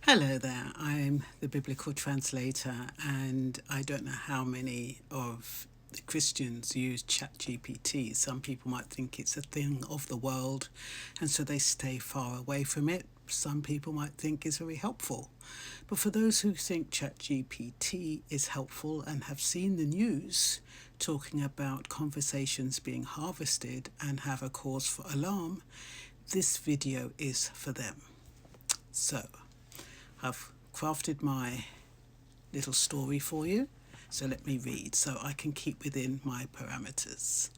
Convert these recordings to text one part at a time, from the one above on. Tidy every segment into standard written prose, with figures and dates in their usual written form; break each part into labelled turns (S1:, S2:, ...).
S1: Hello there, I'm the biblical translator, and I don't know how many of the Christians use ChatGPT. Some people might think it's a thing of the world, and so they stay far away from it. Some people might think it's very helpful. But for those who think ChatGPT is helpful and have seen the news talking about conversations being harvested and have a cause for alarm, this video is for them. So, I've crafted my little story for you, so let me read so I can keep within my parameters.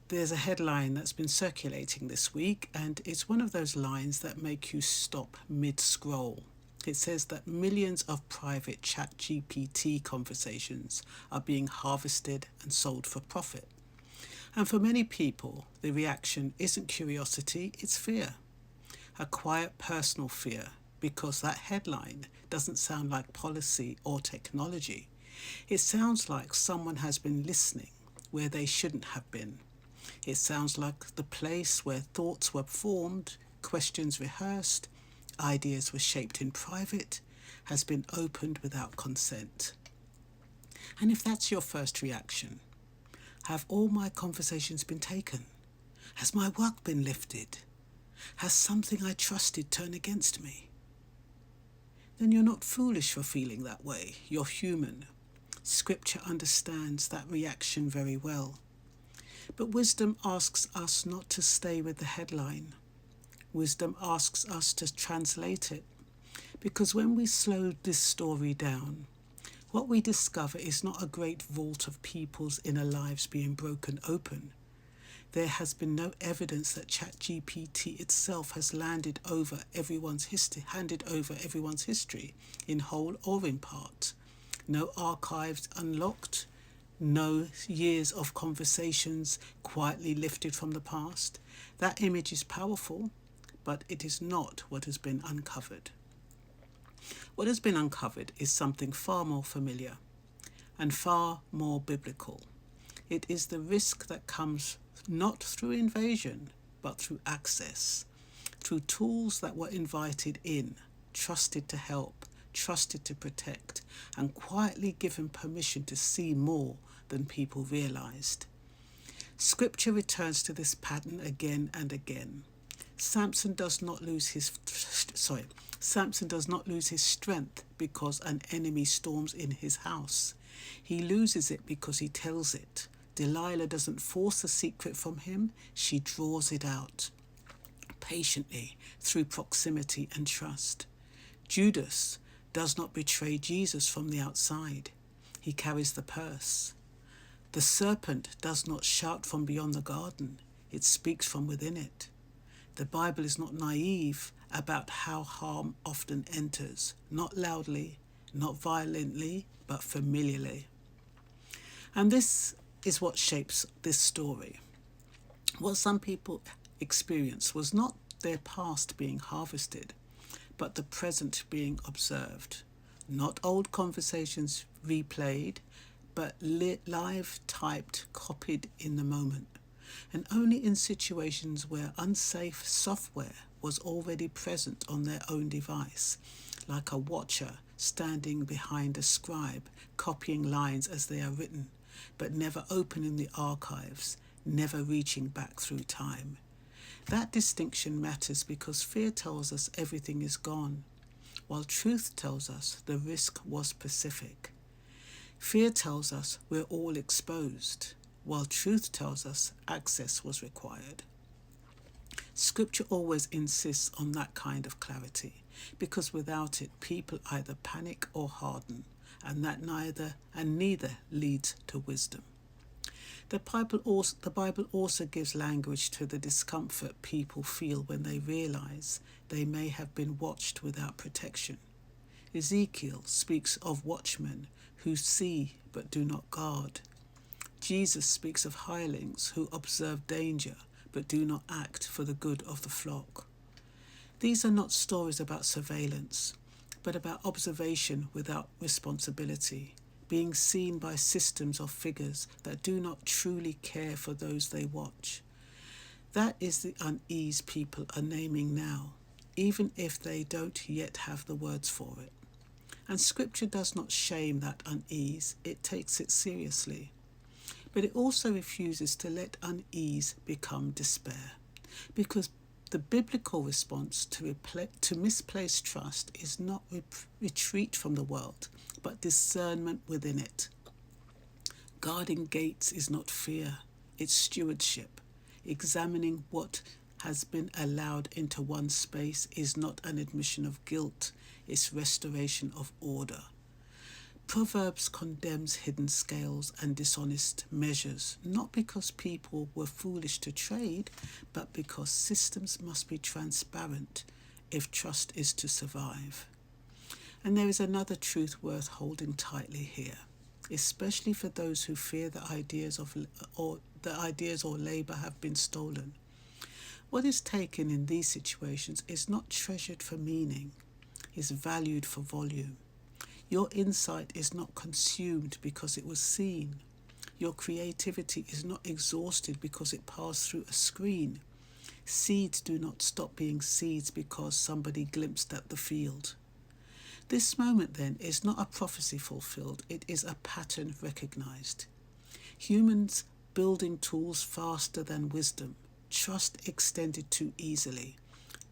S1: There's a headline that's been circulating this week, and it's one of those lines that make you stop mid-scroll. It says that millions of private ChatGPT conversations are being harvested and sold for profit. And for many people, the reaction isn't curiosity, it's fear. A quiet personal fear, because that headline doesn't sound like policy or technology. It sounds like someone has been listening where they shouldn't have been. It sounds like the place where thoughts were formed, questions rehearsed, ideas were shaped in private, has been opened without consent. And if that's your first reaction, have all my conversations been taken? Has my work been lifted? Has something I trusted turned against me? Then you're not foolish for feeling that way. You're human. Scripture understands that reaction very well. But wisdom asks us not to stay with the headline. Wisdom asks us to translate it. Because when we slow this story down, what we discover is not a great vault of people's inner lives being broken open. There has been no evidence that ChatGPT itself has handed over everyone's history, in whole or in part. No archives unlocked, no years of conversations quietly lifted from the past. That image is powerful, but it is not what has been uncovered. What has been uncovered is something far more familiar and far more biblical. It is the risk that comes not through invasion, but through access, through tools that were invited in, trusted to help, trusted to protect, and quietly given permission to see more than people realized. Scripture returns to this pattern again and again. Samson does not lose his strength because an enemy storms in his house. He loses it because he tells it. Delilah doesn't force a secret from him, she draws it out, patiently, through proximity and trust. Judas does not betray Jesus from the outside, he carries the purse. The serpent does not shout from beyond the garden, it speaks from within it. The Bible is not naive about how harm often enters, not loudly, not violently, but familiarly. And this is what shapes this story. What some people experienced was not their past being harvested, but the present being observed. Not old conversations replayed, but live typed, copied in the moment. And only in situations where unsafe software was already present on their own device, like a watcher standing behind a scribe, copying lines as they are written, but never opening the archives, never reaching back through time. That distinction matters because fear tells us everything is gone, while truth tells us the risk was specific. Fear tells us we're all exposed, while truth tells us access was required. Scripture always insists on that kind of clarity, because without it, people either panic or harden, and neither leads to wisdom. The Bible also gives language to the discomfort people feel when they realize they may have been watched without protection. Ezekiel speaks of watchmen who see but do not guard. Jesus speaks of hirelings who observe danger but do not act for the good of the flock. These are not stories about surveillance, but about observation without responsibility, being seen by systems of figures that do not truly care for those they watch. That is the unease people are naming now. even if they don't yet have the words for it. And Scripture does not shame that unease, it takes it seriously. But it also refuses to let unease become despair, because the biblical response to misplaced trust is not retreat from the world, but discernment within it. Guarding gates is not fear, it's stewardship. Examining what has been allowed into one space is not an admission of guilt, it's restoration of order. Proverbs condemns hidden scales and dishonest measures, not because people were foolish to trade, but because systems must be transparent if trust is to survive. And there is another truth worth holding tightly here, especially for those who fear the ideas or labour have been stolen. What is taken in these situations is not treasured for meaning, is valued for volume. Your insight is not consumed because it was seen. Your creativity is not exhausted because it passed through a screen. Seeds do not stop being seeds because somebody glimpsed at the field. This moment, then, is not a prophecy fulfilled, it is a pattern recognized. Humans building tools faster than wisdom, trust extended too easily,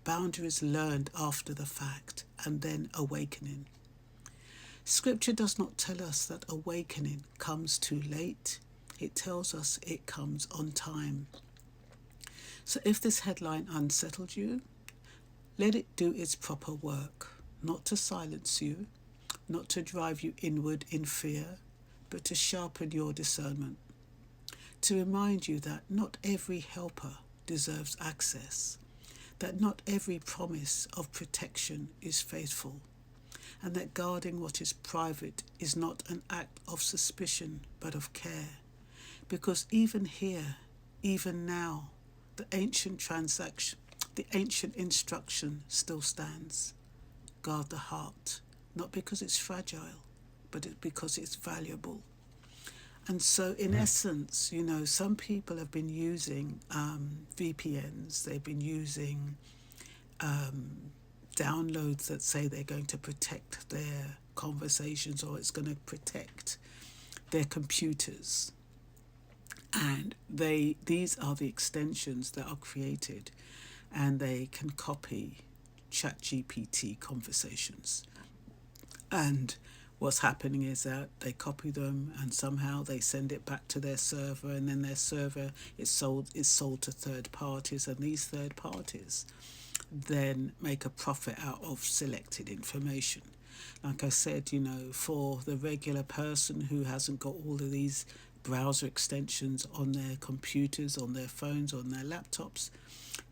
S1: boundaries learned after the fact, and then awakening. Scripture does not tell us that awakening comes too late. It tells us it comes on time. So if this headline unsettled you, let it do its proper work, not to silence you, not to drive you inward in fear, but to sharpen your discernment, to remind you that not every helper deserves access, that not every promise of protection is faithful, and that guarding what is private is not an act of suspicion but of care. Because even here, even now, the ancient instruction still stands. Guard the heart, not because it's fragile, but because it's valuable. And so in essence, some people have been using VPNs, they've been using downloads that say they're going to protect their conversations or it's going to protect their computers. And these are the extensions that are created, and they can copy ChatGPT conversations. And what's happening is that they copy them and somehow they send it back to their server, and then their server is sold to third parties, and these third parties then make a profit out of selected information. Like I said, for the regular person who hasn't got all of these browser extensions on their computers, on their phones, on their laptops,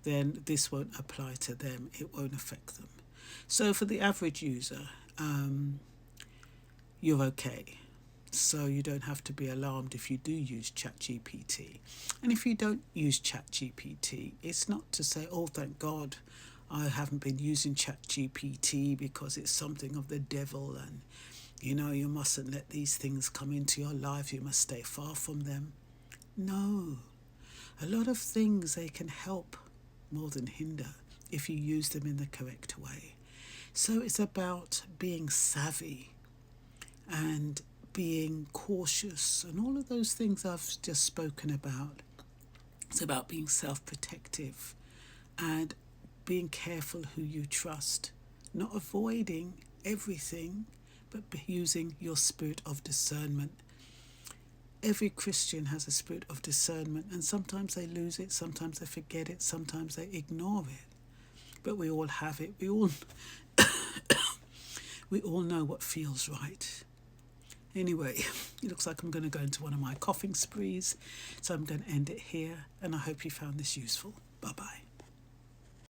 S1: then this won't apply to them. It won't affect them. So for the average user, you're okay. So you don't have to be alarmed if you do use ChatGPT. And if you don't use ChatGPT, it's not to say, oh, thank God, I haven't been using ChatGPT because it's something of the devil and, you mustn't let these things come into your life. You must stay far from them. No. A lot of things, they can help more than hinder if you use them in the correct way. So it's about being savvy and being cautious and all of those things I've just spoken about. It's about being self-protective and being careful who you trust, not avoiding everything, but using your spirit of discernment. Every Christian has a spirit of discernment, and sometimes they lose it, sometimes they forget it, sometimes they ignore it. But we all have it. We all know what feels right. Anyway, it looks like I'm going to go into one of my coughing sprees, so I'm going to end it here, and I hope you found this useful. Bye-bye.